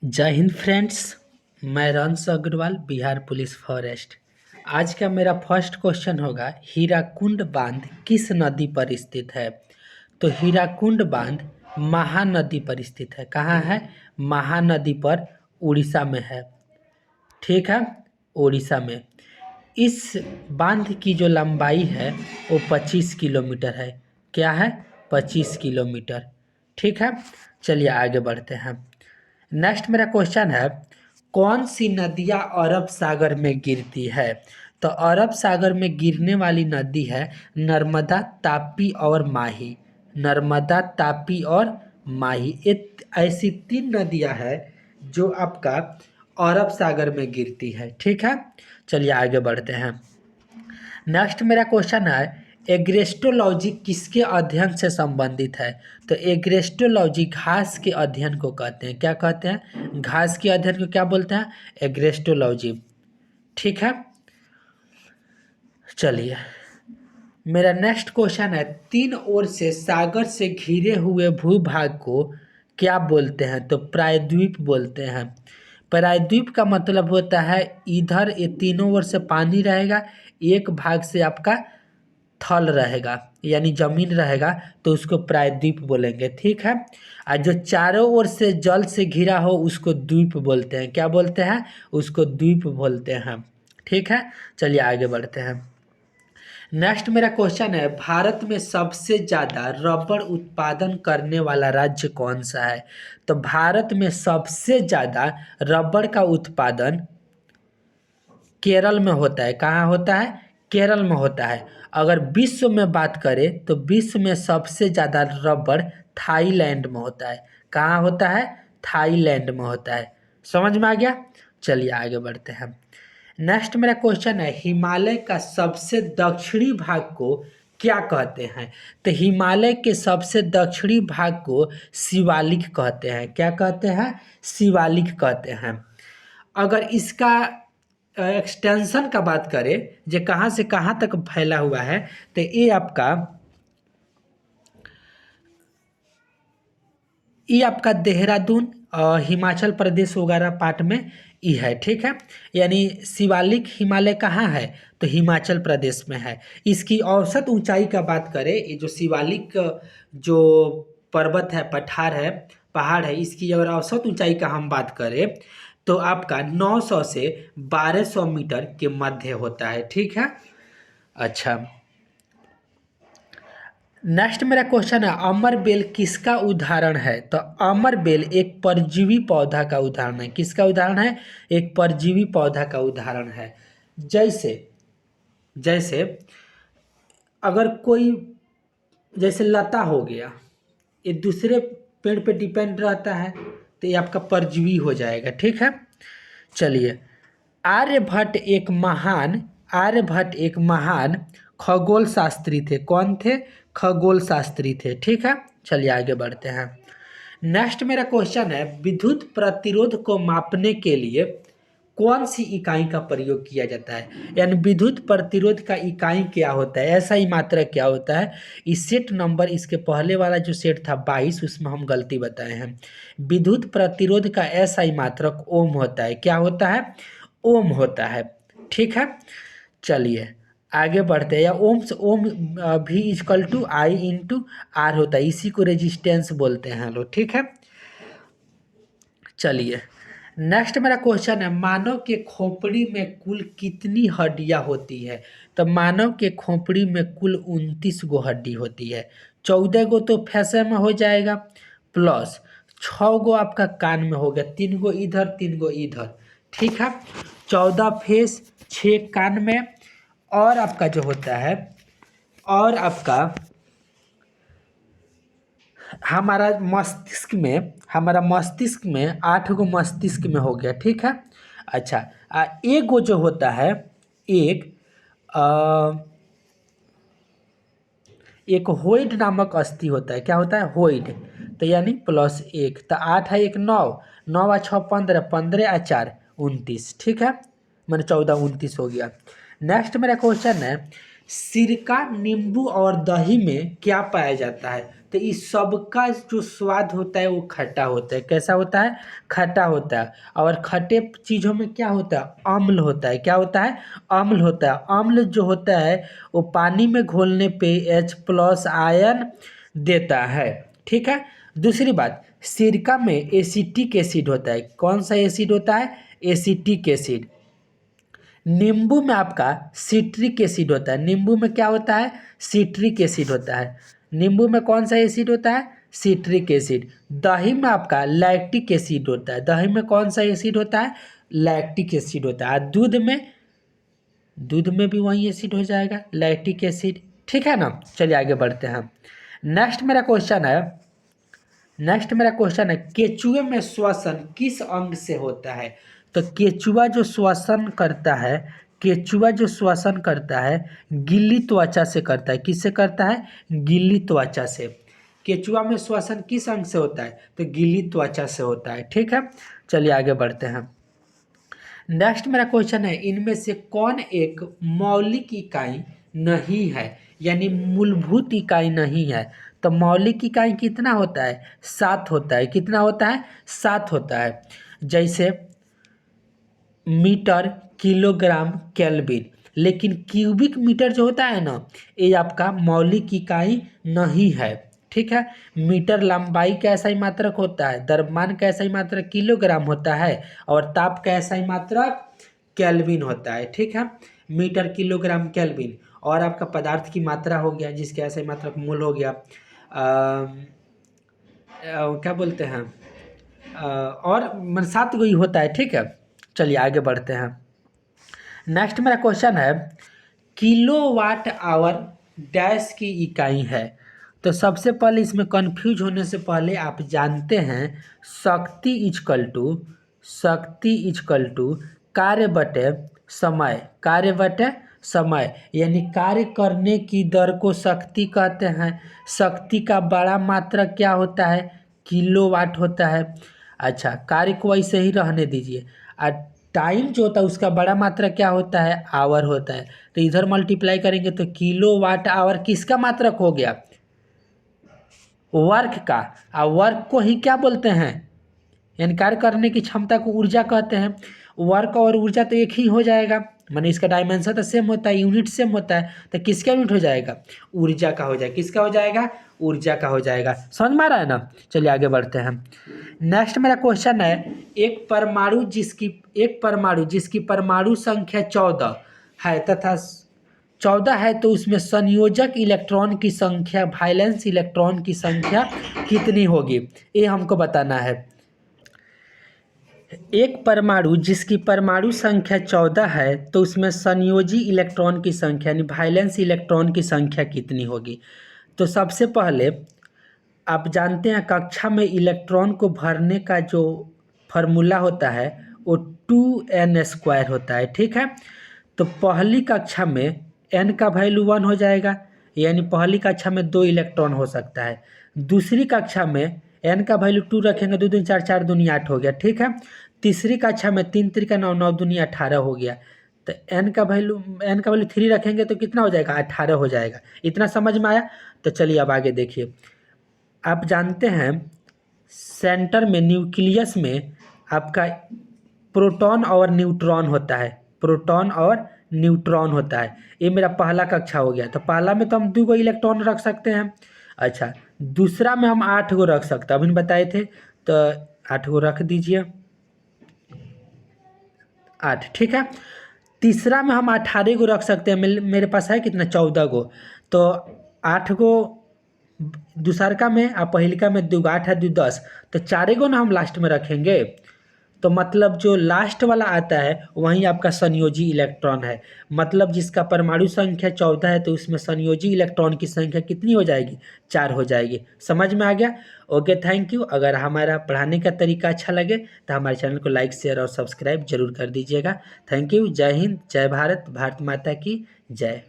जय हिंद फ्रेंड्स। मैं रंस अग्रवाल, बिहार पुलिस फॉरेस्ट। आज का मेरा फर्स्ट क्वेश्चन होगा, हीराकुंड बांध किस नदी पर स्थित है? तो हीराकुंड बांध महानदी पर स्थित है। कहाँ है? महानदी पर, उड़ीसा में है। ठीक है, उड़ीसा में। इस बांध की जो लंबाई है वो 25 किलोमीटर है। क्या है? 25 किलोमीटर। ठीक है, चलिए आगे बढ़ते हैं। नेक्स्ट मेरा क्वेश्चन है, कौन सी नदियां अरब सागर में गिरती है? तो अरब सागर में गिरने वाली नदी है नर्मदा, तापी और माही। नर्मदा, तापी और माही, ये ऐसी तीन नदियां हैं जो आपका अरब सागर में गिरती है। ठीक है, चलिए आगे बढ़ते हैं। नेक्स्ट मेरा क्वेश्चन है, एग्रेस्टोलॉजी किसके अध्ययन से संबंधित है? तो एग्रेस्टोलॉजी घास के अध्ययन को कहते हैं। क्या कहते हैं? घास के अध्ययन को क्या बोलते हैं? एग्रेस्टोलॉजी। ठीक है, चलिए मेरा नेक्स्ट क्वेश्चन है, तीन ओर से सागर से घिरे हुए भूभाग को क्या बोलते हैं? तो प्रायद्वीप बोलते हैं। प्रायद्वीप का मतलब होता है इधर ये तीनों ओर से पानी रहेगा, एक भाग से आपका थल रहेगा यानी जमीन रहेगा, तो उसको प्रायद्वीप बोलेंगे। ठीक है, और जो चारों ओर से जल से घिरा हो उसको द्वीप बोलते हैं। क्या बोलते हैं? उसको द्वीप बोलते हैं। ठीक है, चलिए आगे बढ़ते हैं। नेक्स्ट मेरा क्वेश्चन है, भारत में सबसे ज़्यादा रबड़ उत्पादन करने वाला राज्य कौन सा है? तो भारत में सबसे ज़्यादा रबड़ का उत्पादन केरल में होता है। कहाँ होता है? केरल में होता है। अगर विश्व में बात करें तो विश्व में सबसे ज़्यादा रबड़ थाईलैंड में होता है। कहाँ होता है? थाईलैंड में होता है। समझ में आ गया? चलिए आगे बढ़ते हैं। नेक्स्ट मेरा क्वेश्चन है, हिमालय का सबसे दक्षिणी भाग को क्या कहते हैं? तो हिमालय के सबसे दक्षिणी भाग को शिवालिक कहते हैं। क्या कहते हैं? शिवालिक कहते हैं। अगर इसका एक्सटेंशन का बात करें, जो कहाँ से कहाँ तक फैला हुआ है, तो ये आपका देहरादून और हिमाचल प्रदेश वगैरह पार्ट में ये है। ठीक है, यानी शिवालिक हिमालय कहाँ है? तो हिमाचल प्रदेश में है। इसकी औसत ऊंचाई का बात करें, ये जो शिवालिक जो पर्वत है, पहाड़ है, इसकी अगर औसत ऊंचाई का हम बात करें तो आपका 900 से 1200 मीटर के मध्य होता है। ठीक है, अच्छा। नेक्स्ट मेरा क्वेश्चन है, अमर बेल किसका उदाहरण है? तो अमर बेल एक परजीवी पौधा का उदाहरण है। किसका उदाहरण है? एक परजीवी पौधा का उदाहरण है। जैसे जैसे अगर कोई, जैसे लता हो गया, ये दूसरे पेड़ पे डिपेंड रहता है, तो ये आपका परजीवी हो जाएगा। ठीक है, चलिए। आर्यभट्ट एक महान खगोल शास्त्री थे। कौन थे? खगोल शास्त्री थे। ठीक है, चलिए आगे बढ़ते हैं। नेक्स्ट मेरा क्वेश्चन है, विद्युत प्रतिरोध को मापने के लिए कौन सी इकाई का प्रयोग किया जाता है? यानी विद्युत प्रतिरोध का इकाई क्या होता है, ऐसा ही मात्रक क्या होता है? इस सेट नंबर, इसके पहले वाला जो सेट था 22, उसमें हम गलती बताए हैं। विद्युत प्रतिरोध का ऐसा ही मात्रक ओम होता है। क्या होता है? ओम होता है। ठीक है, चलिए आगे बढ़ते हैं। या ओम भी equal to I into R होता है, इसी को रेजिस्टेंस बोलते हैं लोग। ठीक है, चलिए नेक्स्ट मेरा क्वेश्चन है, मानव के खोपड़ी में कुल कितनी हड्डियां होती है? तो मानव के खोपड़ी में कुल 29 गो हड्डी होती है। 14 गो तो फैसे में हो जाएगा, प्लस 6 गो आपका कान में हो गया, 3 गो इधर 3 गो इधर। ठीक है, 14 फेस, 6 कान में, और आपका जो होता है, और आपका हमारा मस्तिष्क में 8 गो मस्तिष्क में हो गया। ठीक है, अच्छा। एक गो जो होता है, एक एक होइड नामक अस्थि होता है। क्या होता है? होइड। तो यानी +1, तो 8 है 1 9, 9 और 6 15, 15 और 4 29। ठीक है, मैंने 14 29 हो गया। नेक्स्ट मेरा क्वेश्चन है, सिरका, नींबू और दही में क्या पाया जाता है? तो इस सब का जो स्वाद होता है वो खट्टा होता है। कैसा होता है? खट्टा होता है। और खट्टे चीज़ों में क्या होता है? अम्ल होता है। क्या होता है? अम्ल होता है। अम्ल जो होता है वो पानी में घोलने पे H+ आयन देता है। ठीक है। दूसरी बात, सिरका में एसिटिक एसिड होता है। कौन सा एसिड होता है? Acetic acid. नींबू में आपका सिट्रिक एसिड होता है। नींबू में क्या होता है? सिट्रिक एसिड होता है। नींबू में कौन सा एसिड होता है? Citric acid. दही में आपका लैक्टिक एसिड होता है। दही में कौन सा एसिड होता है? लैक्टिक एसिड होता है। दूध में भी वही एसिड हो जाएगा, लैक्टिक एसिड। ठीक है ना। चलिए आगे बढ़ते हैं। नेक्स्ट मेरा क्वेश्चन है केचुए में श्वसन किस अंग से होता है? तो केचुआ जो श्वसन करता है गिल्ली त्वचा से करता है। किससे करता है? गिल्ली त्वचा से। केचुआ में श्वसन किस अंग से होता है? तो गिल्ली त्वचा से होता है। ठीक है। चलिए आगे बढ़ते हैं। नेक्स्ट मेरा क्वेश्चन है इनमें से कौन एक मौलिक इकाई नहीं है, यानी मूलभूत इकाई नहीं है? तो मौलिक इकाई कितना होता है? 7 होता है। कितना होता है? 7 होता है। जैसे मीटर, किलोग्राम, केल्विन। लेकिन क्यूबिक मीटर जो होता है ना, ये आपका मौलिक इकाई नहीं है। ठीक है। मीटर लंबाई का ऐसा ही मात्रक होता है, द्रव्यमान का ऐसा ही मात्रक किलोग्राम होता है, और ताप का ऐसा ही मात्रक केल्विन होता है। ठीक है। Metre, kilogram, kelvin. और आपका पदार्थ की मात्रा हो गया जिसके ऐसा ही मात्रक मोल हो गया। क्या बोलते हैं, और 7 गो ही होता है। ठीक है। चलिए आगे बढ़ते हैं। नेक्स्ट मेरा क्वेश्चन है किलोवाट आवर डैश की इकाई है? तो सबसे पहले इसमें कंफ्यूज होने से पहले आप जानते हैं शक्ति इजकल टू कार्य बटे समय, यानी कार्य करने की दर को शक्ति कहते हैं। शक्ति का बड़ा मात्रक क्या होता है? किलोवाट होता है। अच्छा, कार्य को वैसे ही रहने दीजिए। टाइम जो होता है उसका बड़ा मात्रक क्या होता है? आवर होता है। तो इधर मल्टीप्लाई करेंगे तो किलोवाट आवर किसका मात्रक हो गया? वर्क का। और वर्क को ही क्या बोलते हैं? यानी कार्य करने की क्षमता को ऊर्जा कहते हैं। वर्क और ऊर्जा तो एक ही हो जाएगा, माने इसका डायमेंशन तो सेम होता है, यूनिट सेम होता है। तो किसका यूनिट हो जाएगा? ऊर्जा का हो जाएगा। किसका हो जाएगा? ऊर्जा का हो जाएगा। समझ में आ रहा है ना। चलिए आगे बढ़ते हैं। नेक्स्ट मेरा क्वेश्चन है एक परमाणु जिसकी परमाणु संख्या 14 है तथा 14 है तो उसमें संयोजक इलेक्ट्रॉन की संख्या, वैलेंस इलेक्ट्रॉन की संख्या कितनी होगी? ये हमको बताना है। एक परमाणु जिसकी परमाणु संख्या 14 है तो उसमें संयोजी इलेक्ट्रॉन की संख्या यानी वैलेंस इलेक्ट्रॉन की संख्या कितनी होगी? तो सबसे पहले आप जानते हैं कक्षा में इलेक्ट्रॉन को भरने का जो फार्मूला होता है वो 2n² होता है। ठीक है। तो पहली कक्षा में n का वैल्यू 1 हो जाएगा, यानी पहली कक्षा में 2 इलेक्ट्रॉन हो सकता है। दूसरी कक्षा में n का वैल्यू 2 रखेंगे, 2 दूनी 4, 4 दूनी 8 हो गया। ठीक है। तीसरी कक्षा में 3 त्रिका 9, 9 दूनी 18 हो गया। तो n का वैल्यू 3 रखेंगे तो कितना हो जाएगा? 18 हो जाएगा। इतना समझ में आया? तो चलिए अब आगे देखिए। आप जानते हैं सेंटर में, न्यूक्लियस में आपका प्रोटॉन और न्यूट्रॉन होता है। ये मेरा पहला कक्षा हो गया। तो पहला में तो हम 2 गो इलेक्ट्रॉन रख सकते हैं। अच्छा, दूसरा में हम 8 गो रख सकते हैं, अभी बताए थे। तो 8 गो रख दीजिए, 8। ठीक है। तीसरा में हम 18 गो रख सकते हैं। मेरे पास है कितना? 14 गो। तो 8 गो दूसरका में और पहिलका में 2 8 है 2 10, तो 4 गो ना हम लास्ट में रखेंगे। तो मतलब जो लास्ट वाला आता है वही आपका संयोजी इलेक्ट्रॉन है। मतलब जिसका परमाणु संख्या 14 है तो उसमें संयोजी इलेक्ट्रॉन की संख्या कितनी हो जाएगी? 4 हो जाएगी। समझ में आ गया? Okay, thank you. अगर हमारा पढ़ाने का तरीका अच्छा लगे तो हमारे चैनल को लाइक, शेयर और सब्सक्राइब जरूर कर दीजिएगा। Thank you. जय हिंद, जय भारत, भारत माता की जय।